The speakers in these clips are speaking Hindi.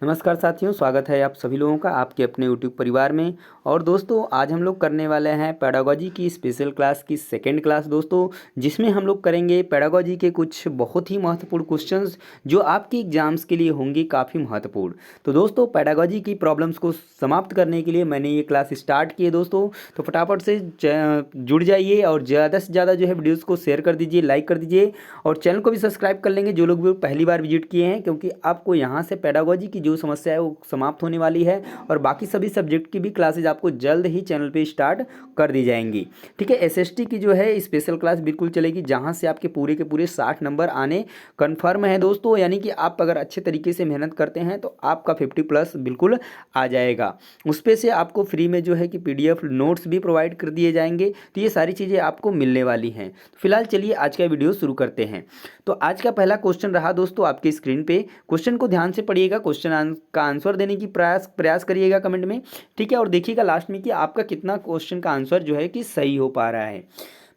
नमस्कार साथियों, स्वागत है आप सभी लोगों का आपके अपने यूट्यूब परिवार में। और दोस्तों आज हम लोग करने वाले हैं पेडागोजी की स्पेशल क्लास की सेकंड क्लास दोस्तों, जिसमें हम लोग करेंगे पेडागोजी के कुछ बहुत ही महत्वपूर्ण क्वेश्चंस जो आपके एग्जाम्स के लिए होंगे काफ़ी महत्वपूर्ण। तो दोस्तों पेडागोजी की प्रॉब्लम्स को समाप्त करने के लिए मैंने ये क्लास स्टार्ट की है दोस्तों। तो फटाफट से जुड़ जाइए और ज़्यादा से ज़्यादा जो है वीडियोज़ को शेयर कर दीजिए, लाइक कर दीजिए और चैनल को भी सब्सक्राइब कर लेंगे जो लोग भी पहली बार विजिट किए हैं, क्योंकि आपको यहाँ से पेडागोजी की जो समस्या है वो समाप्त होने वाली है और बाकी सभी सब्जेक्ट की भी क्लासेज आपको जल्द ही चैनल पे स्टार्ट कर दी जाएंगी। ठीक है, एसएसटी की जो है स्पेशल क्लास बिल्कुल चलेगी, जहाँ से आपके पूरे के पूरे 60 नंबर आने कन्फर्म है दोस्तों। यानी कि आप अगर अच्छे तरीके से मेहनत करते हैं तो आपका 50+ बिल्कुल आ जाएगा। उस पे से आपको फ्री में जो है कि PDF नोट्स भी प्रोवाइड कर दिए जाएंगे। तो ये सारी चीज़ें आपको मिलने वाली हैं। तो फिलहाल चलिए आज का वीडियो शुरू करते हैं। तो आज का पहला क्वेश्चन रहा दोस्तों आपकी स्क्रीन पे। क्वेश्चन को ध्यान से पढ़िएगा, क्वेश्चन का आंसर देने की प्रयास करिएगा कमेंट में। ठीक है, और देखिएगा लास्ट में कि आपका कितना क्वेश्चन का आंसर जो है कि सही हो पा रहा है।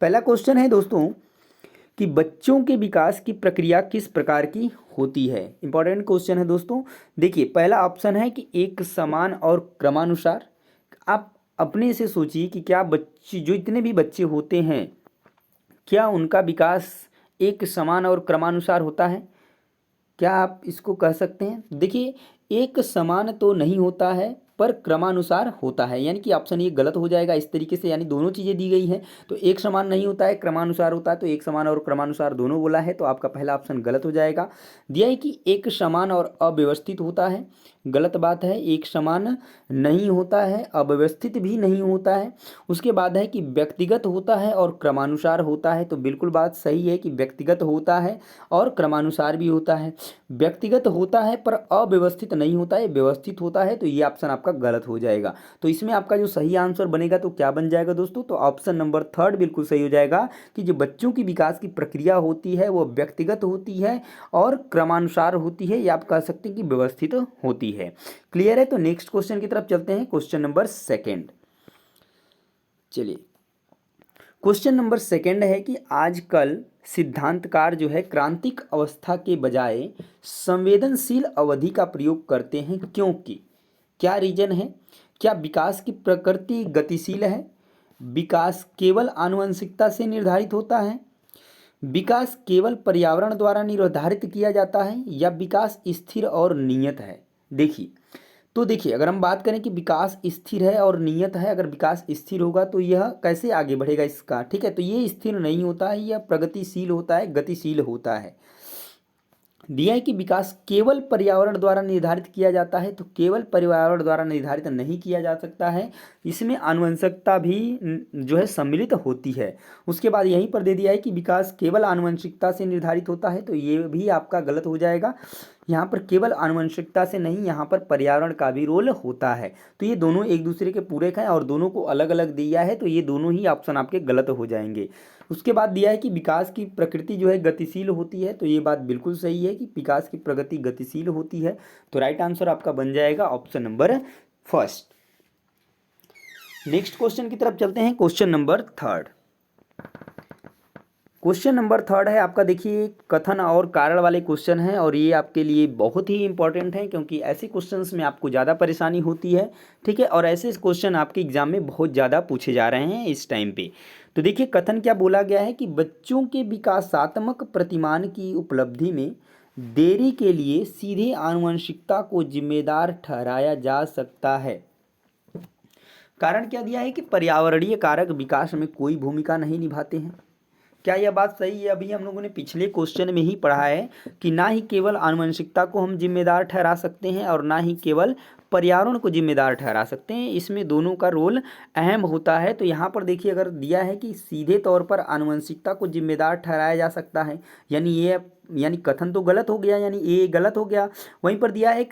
पहला क्वेश्चन है दोस्तों कि बच्चों के विकास की प्रक्रिया किस प्रकार की होती है। इंपॉर्टेंट क्वेश्चन है दोस्तों। देखिए पहला ऑप्शन है कि एक समान और क्रमानुसार। आप अपने से सोचिए कि क्या बच्चे जो इतने भी बच्चे होते हैं, क्या उनका विकास एक समान और क्रमानुसार होता है? क्या आप इसको कह सकते हैं? देखिए एक समान तो नहीं होता है पर क्रमानुसार होता है, यानी कि ऑप्शन ये गलत हो जाएगा इस तरीके से। यानी दोनों चीज़ें दी गई हैं, तो एक समान नहीं होता है, क्रमानुसार होता है। तो एक समान और क्रमानुसार दोनों बोला है, तो आपका पहला ऑप्शन गलत हो जाएगा। दिया है कि एक समान और अव्यवस्थित होता है, गलत बात है। एक समान नहीं होता है, अव्यवस्थित भी नहीं होता है। उसके बाद है कि व्यक्तिगत होता है और क्रमानुसार होता है, तो बिल्कुल बात सही है कि व्यक्तिगत होता है और क्रमानुसार भी होता है। व्यक्तिगत होता है पर अव्यवस्थित नहीं होता है, व्यवस्थित होता है। तो ये ऑप्शन आपका गलत हो जाएगा। तो इसमें आपका जो सही आंसर बनेगा तो क्या बन जाएगा दोस्तों? तो ऑप्शन नंबर थर्ड बिल्कुल सही हो जाएगा कि जो बच्चों की विकास की प्रक्रिया होती है वो व्यक्तिगत होती है और क्रमानुसार होती है, या आप कह सकते हैं कि व्यवस्थित होती है। क्लियर है? तो नेक्स्ट क्वेश्चन की तरफ चलते हैं, क्वेश्चन नंबर सेकेंड। चलिए क्वेश्चन नंबर सेकेंड है कि आजकल सिद्धांतकार जो है क्रांतिक अवस्था के बजाय संवेदनशील अवधि का प्रयोग करते हैं, क्योंकि क्या रीजन है? क्या विकास की प्रकृति गतिशील है? विकास केवल आनुवंशिकता से निर्धारित होता है? विकास केवल पर्यावरण द्वारा निर्धारित किया जाता है, या विकास स्थिर और नियत है? देखिए अगर हम बात करें कि विकास स्थिर है और नियत है, अगर विकास स्थिर होगा तो यह कैसे आगे बढ़ेगा इसका। ठीक है, तो ये स्थिर नहीं होता है, यह प्रगतिशील होता है, गतिशील होता है। दिया है कि विकास केवल पर्यावरण द्वारा निर्धारित किया जाता है, तो केवल पर्यावरण द्वारा निर्धारित नहीं किया जा सकता है, इसमें आनुवंशिकता भी जो है सम्मिलित होती है। उसके बाद यहीं पर दे दिया है कि विकास केवल आनुवंशिकता से निर्धारित होता है, तो ये भी आपका गलत हो जाएगा। यहाँ पर केवल आनुवंशिकता से नहीं, यहाँ पर पर्यावरण का भी रोल होता है। तो ये दोनों एक दूसरे के पूरक हैं और दोनों को अलग अलग दिया है, तो ये दोनों ही ऑप्शन आपके गलत हो जाएंगे। उसके बाद दिया है कि विकास की प्रकृति जो है गतिशील होती है, तो ये बात बिल्कुल सही है कि विकास की प्रगति गतिशील होती है। तो राइट आंसर आपका बन जाएगा option number first. Next question की तरफ चलते हैं, question number third. Question number third है आपका, देखिए कथन और कारण वाले क्वेश्चन हैं और ये आपके लिए बहुत ही इंपॉर्टेंट है, क्योंकि ऐसे क्वेश्चंस में आपको ज़्यादा परेशानी होती है। ठीक है, और ऐसे क्वेश्चन आपके एग्जाम में बहुत ज़्यादा पूछे जा रहे हैं इस टाइम पे। तो देखिए कथन क्या बोला गया है कि बच्चों के विकासात्मक प्रतिमान की उपलब्धि में देरी के लिए सीधे आनुवंशिकता को जिम्मेदार ठहराया जा सकता है। कारण क्या दिया है कि पर्यावरणीय कारक विकास में कोई भूमिका नहीं निभाते हैं। क्या यह बात सही है? अभी हम लोगों ने पिछले क्वेश्चन में ही पढ़ा है कि ना ही केवल आनुवंशिकता को हम जिम्मेदार ठहरा सकते हैं और ना ही केवल पर्यावरण को जिम्मेदार ठहरा सकते हैं, इसमें दोनों का रोल अहम होता है। तो यहाँ पर देखिए अगर दिया है कि सीधे तौर पर आनुवंशिकता को जिम्मेदार ठहराया जा सकता है, यानी कथन तो गलत हो गया, यानी ए गलत हो गया। वहीं पर दिया है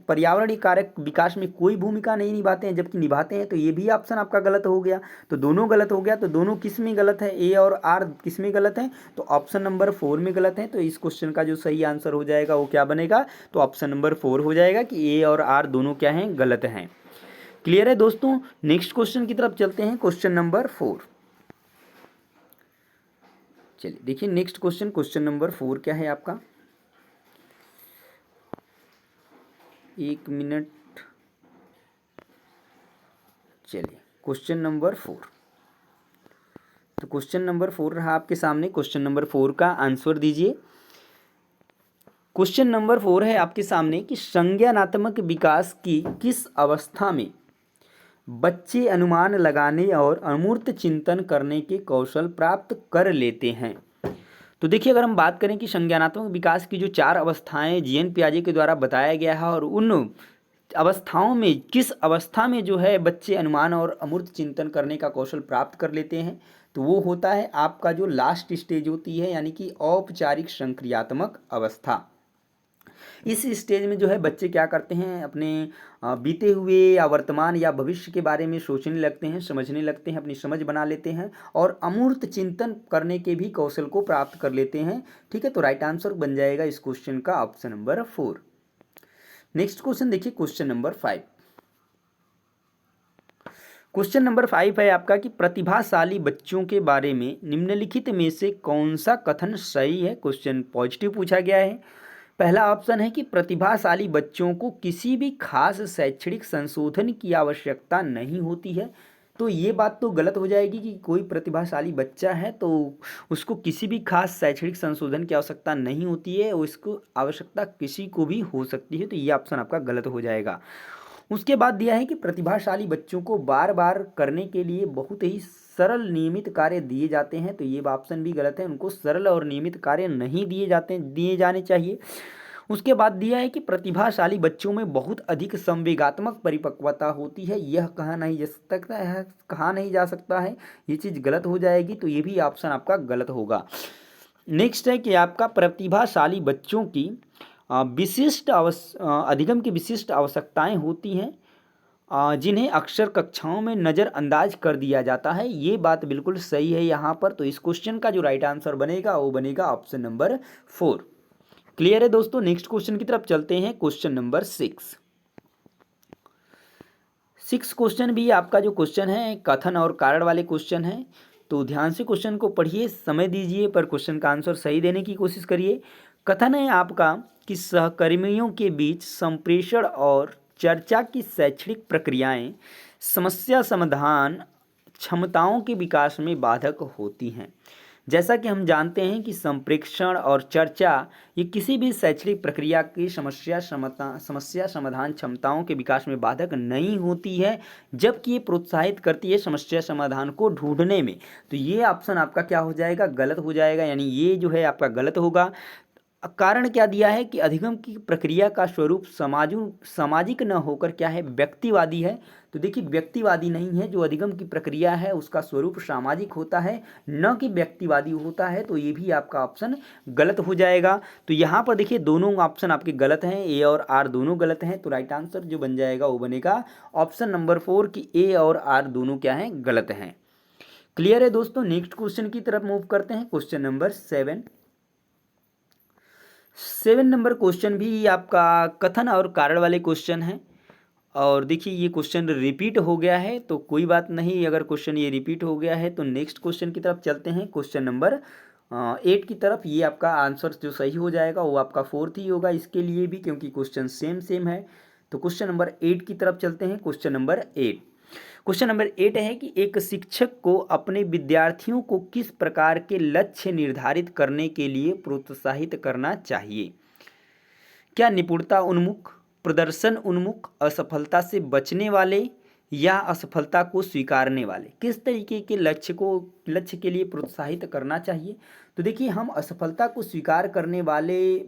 पर्यावरणीय कारक विकास में कोई भूमिका नहीं निभाते हैं, जबकि निभाते हैं, तो ये भी ऑप्शन आपका गलत हो गया। तो दोनों गलत हो गया। तो दोनों किस में गलत है? ए और आर किस में गलत है? तो ऑप्शन नंबर 4 में गलत है। तो इस क्वेश्चन का जो सही आंसर हो जाएगा वो क्या बनेगा? तो ऑप्शन नंबर 4 हो जाएगा कि ए और आर दोनों क्या हैं? गलत हैं। क्लियर है दोस्तों? नेक्स्ट क्वेश्चन की तरफ चलते हैं, क्वेश्चन नंबर 4। चलिए देखिए नेक्स्ट क्वेश्चन, क्वेश्चन नंबर 4 क्या है आपका। 1 मिनट। चलिए क्वेश्चन नंबर 4। तो क्वेश्चन नंबर 4 रहा आपके सामने। क्वेश्चन नंबर 4 का आंसर दीजिए। क्वेश्चन नंबर 4 है आपके सामने कि संज्ञानात्मक विकास की किस अवस्था में बच्चे अनुमान लगाने और अमूर्त चिंतन करने के कौशल प्राप्त कर लेते हैं। तो देखिए, अगर हम बात करें कि संज्ञानात्मक विकास की जो 4 अवस्थाएं जीएन पियाजे के द्वारा बताया गया है और उन अवस्थाओं में किस अवस्था में जो है बच्चे अनुमान और अमूर्त चिंतन करने का कौशल प्राप्त कर लेते हैं, तो वो होता है आपका जो लास्ट स्टेज होती है, यानी कि औपचारिक संक्रियात्मक अवस्था। इस स्टेज में जो है बच्चे क्या करते हैं, अपने बीते हुए या वर्तमान या भविष्य के बारे में सोचने लगते हैं, समझने लगते हैं, अपनी समझ बना लेते हैं और अमूर्त चिंतन करने के भी कौशल को प्राप्त कर लेते हैं। ठीक है, तो राइट आंसर बन जाएगा इस क्वेश्चन का ऑप्शन नंबर 4। नेक्स्ट क्वेश्चन देखिए, क्वेश्चन नंबर 5। क्वेश्चन नंबर 5 है आपका कि प्रतिभाशाली बच्चों के बारे में निम्नलिखित में से कौन सा कथन सही है। क्वेश्चन पॉजिटिव पूछा गया है। पहला ऑप्शन है कि प्रतिभाशाली बच्चों को किसी भी खास शैक्षणिक संशोधन की आवश्यकता नहीं होती है। तो ये बात तो गलत हो जाएगी कि कोई प्रतिभाशाली बच्चा है तो उसको किसी भी खास शैक्षणिक संशोधन की आवश्यकता नहीं होती है, उसको आवश्यकता किसी को भी हो सकती है। तो ये ऑप्शन आपका गलत हो जाएगा। उसके बाद दिया है कि प्रतिभाशाली बच्चों को बार बार करने के लिए बहुत ही सरल नियमित कार्य दिए जाते हैं। तो ये ऑप्शन भी गलत है, उनको सरल और नियमित कार्य नहीं दिए जाने चाहिए। उसके बाद दिया है कि प्रतिभाशाली बच्चों में बहुत अधिक संवेगात्मक परिपक्वता होती है। यह कहा नहीं जा सकता है, ये चीज़ गलत हो जाएगी। तो ये भी ऑप्शन आपका गलत होगा। नेक्स्ट है कि आपका प्रतिभाशाली बच्चों की अधिगम की विशिष्ट आवश्यकताएं होती हैं जिन्हें अक्सर कक्षाओं में नज़रअंदाज कर दिया जाता है। ये बात बिल्कुल सही है यहाँ पर। तो इस क्वेश्चन का जो राइट आंसर बनेगा वो बनेगा ऑप्शन नंबर 4। क्लियर है दोस्तों। नेक्स्ट क्वेश्चन की तरफ चलते हैं। क्वेश्चन नंबर 6 क्वेश्चन भी आपका जो क्वेश्चन है कथन और कारण वाले क्वेश्चन है। तो ध्यान से क्वेश्चन को पढ़िए, समय दीजिए, पर क्वेश्चन का आंसर सही देने की कोशिश करिए। कथन है आपका कि सहकर्मियों के बीच संप्रेषण और चर्चा की शैक्षणिक प्रक्रियाएं समस्या समाधान क्षमताओं के विकास में बाधक होती हैं। जैसा कि हम जानते हैं कि संप्रेषण और चर्चा ये किसी भी शैक्षणिक प्रक्रिया की समस्या समाधान क्षमताओं के विकास में बाधक नहीं होती है, जबकि ये प्रोत्साहित करती है समस्या समाधान को ढूंढने में। तो ये ऑप्शन आपका क्या हो जाएगा, गलत हो जाएगा, यानी ये जो है आपका गलत होगा। कारण क्या दिया है कि अधिगम की प्रक्रिया का स्वरूप सामाजिक न होकर क्या है, व्यक्तिवादी है। तो देखिए, व्यक्तिवादी नहीं है, जो अधिगम की प्रक्रिया है उसका स्वरूप सामाजिक होता है, न कि व्यक्तिवादी होता है। तो ये भी आपका ऑप्शन गलत हो जाएगा। तो यहाँ पर देखिए दोनों ऑप्शन आपके गलत हैं, ए और आर दोनों गलत हैं। तो राइट आंसर जो बन जाएगा वो बनेगा ऑप्शन नंबर 4 की ए और आर दोनों क्या हैं, गलत हैं। क्लियर है दोस्तों। नेक्स्ट क्वेश्चन की तरफ मूव करते हैं। क्वेश्चन नंबर 7 नंबर क्वेश्चन भी आपका कथन और कारण वाले क्वेश्चन हैं। और देखिए ये क्वेश्चन रिपीट हो गया है, तो कोई बात नहीं, अगर क्वेश्चन ये रिपीट हो गया है तो नेक्स्ट क्वेश्चन की तरफ चलते हैं। क्वेश्चन नंबर 8 की तरफ। ये आपका आंसर जो सही हो जाएगा वो आपका 4th ही होगा इसके लिए भी, क्योंकि क्वेश्चन सेम है। तो क्वेश्चन नंबर 8 की तरफ चलते हैं। क्वेश्चन नंबर 8 है कि एक शिक्षक को अपने विद्यार्थियों को किस प्रकार के लक्ष्य निर्धारित करने के लिए प्रोत्साहित करना चाहिए। क्या निपुणता उन्मुख, प्रदर्शन उन्मुख, असफलता से बचने वाले या असफलता को स्वीकारने वाले, किस तरीके के लक्ष्य के लिए प्रोत्साहित करना चाहिए। तो देखिए, हम असफलता को स्वीकार करने वाले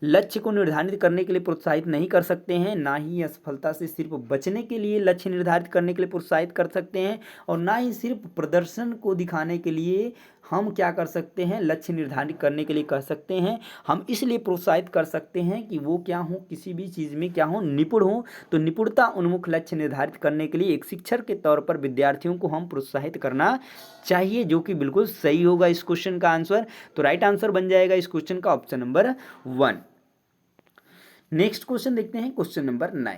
लक्ष्य को निर्धारित करने के लिए प्रोत्साहित नहीं कर सकते हैं, ना ही असफलता से सिर्फ बचने के लिए लक्ष्य निर्धारित करने के लिए प्रोत्साहित कर सकते हैं, और ना ही सिर्फ प्रदर्शन को दिखाने के लिए हम क्या कर सकते हैं, लक्ष्य निर्धारित करने के लिए कर सकते हैं। हम इसलिए प्रोत्साहित कर सकते हैं कि वो क्या हो, किसी भी चीज़ में क्या हो, निपुण हो। तो निपुणता उन्मुख लक्ष्य निर्धारित करने के लिए एक शिक्षक के तौर पर विद्यार्थियों को हम प्रोत्साहित करना चाहिए, जो कि बिल्कुल सही होगा इस क्वेश्चन का आंसर। तो राइट आंसर बन जाएगा इस क्वेश्चन का ऑप्शन नंबर 1। नेक्स्ट क्वेश्चन देखते हैं। क्वेश्चन नंबर 9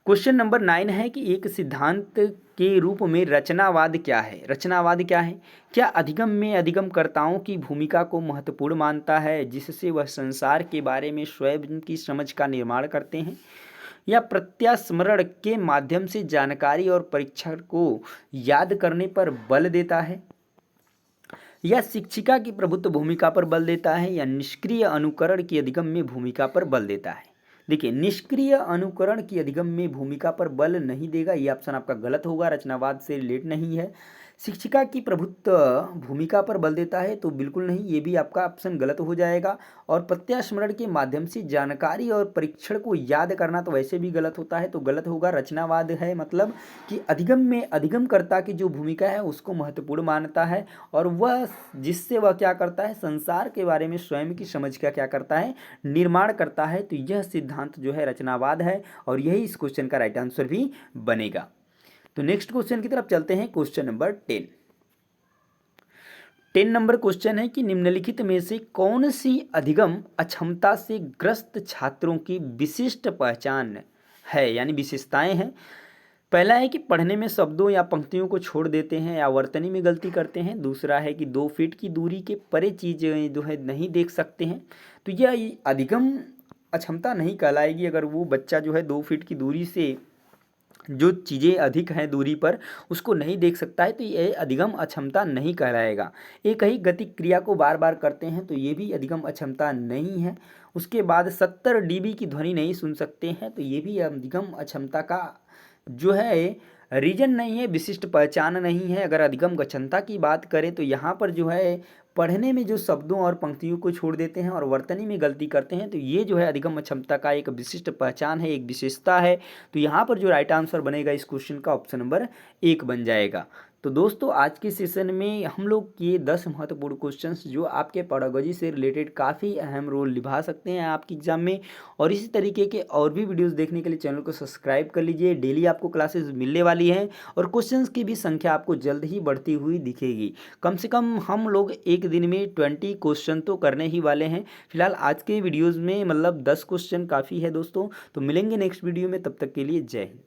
क्वेश्चन नंबर 9 है कि एक सिद्धांत के रूप में रचनावाद क्या है। रचनावाद क्या है? क्या अधिगम में अधिगमकर्ताओं की भूमिका को महत्वपूर्ण मानता है जिससे वह संसार के बारे में स्वयं की समझ का निर्माण करते हैं, या प्रत्यास्मरण के माध्यम से जानकारी और परीक्षण को याद करने पर बल देता है, या शिक्षिका की प्रभुत्व भूमिका पर बल देता है, या निष्क्रिय अनुकरण की अधिगम में भूमिका पर बल देता है। देखिए, निष्क्रिय अनुकरण की अधिगम में भूमिका पर बल नहीं देगा, ये ऑप्शन आपका गलत होगा, रचनावाद से रिलेट नहीं है। शिक्षिका की प्रभुत्व भूमिका पर बल देता है तो बिल्कुल नहीं, ये भी आपका ऑप्शन गलत हो जाएगा। और प्रत्यास्मरण के माध्यम से जानकारी और परीक्षण को याद करना तो वैसे भी गलत होता है, तो गलत होगा। रचनावाद है मतलब कि अधिगम में अधिगमकर्ता की जो भूमिका है उसको महत्वपूर्ण मानता है, और वह जिससे वह क्या करता है, संसार के बारे में स्वयं की समझ का क्या करता है, निर्माण करता है। तो यह सिद्धांत जो है रचनावाद है, और यही इस क्वेश्चन का राइट आंसर भी बनेगा। तो नेक्स्ट क्वेश्चन की तरफ चलते हैं। क्वेश्चन नंबर 10 नंबर क्वेश्चन है कि निम्नलिखित में से कौन सी अधिगम अक्षमता से ग्रस्त छात्रों की विशिष्ट पहचान है, यानी विशेषताएं हैं। पहला है कि पढ़ने में शब्दों या पंक्तियों को छोड़ देते हैं या वर्तनी में गलती करते हैं। दूसरा है कि 2 फीट की दूरी के परे चीज़ें जो है नहीं देख सकते हैं। तो यह अधिगम अक्षमता नहीं कहलाएगी अगर वो बच्चा जो है 2 फीट की दूरी से जो चीज़ें अधिक हैं दूरी पर उसको नहीं देख सकता है, तो ये अधिगम अक्षमता नहीं कहलाएगा। एक ही गति क्रिया को बार बार करते हैं तो ये भी अधिगम अक्षमता नहीं है। उसके बाद 70 dB की ध्वनि नहीं सुन सकते हैं, तो ये भी अधिगम अक्षमता का जो है रीजन नहीं है, विशिष्ट पहचान नहीं है। अगर अधिगम अक्षमता की बात करें तो यहाँ पर जो है पढ़ने में जो शब्दों और पंक्तियों को छोड़ देते हैं और वर्तनी में गलती करते हैं, तो ये जो है अधिगम अक्षमता का एक विशिष्ट पहचान है, एक विशेषता है। तो यहाँ पर जो राइट आंसर बनेगा इस क्वेश्चन का ऑप्शन नंबर 1 बन जाएगा। तो दोस्तों, आज के सेशन में हम लोग ये 10 महत्वपूर्ण क्वेश्चंस जो आपके पेडागोजी से रिलेटेड काफ़ी अहम रोल निभा सकते हैं आपकी एग्जाम में। और इसी तरीके के और भी वीडियोस देखने के लिए चैनल को सब्सक्राइब कर लीजिए। डेली आपको क्लासेस मिलने वाली हैं और क्वेश्चंस की भी संख्या आपको जल्द ही बढ़ती हुई दिखेगी। कम से कम हम लोग एक दिन में 20 क्वेश्चन तो करने ही वाले हैं। फिलहाल आज के वीडियोज़ में मतलब 10 क्वेश्चन काफ़ी है दोस्तों। तो मिलेंगे नेक्स्ट वीडियो में, तब तक के लिए जय हिंद।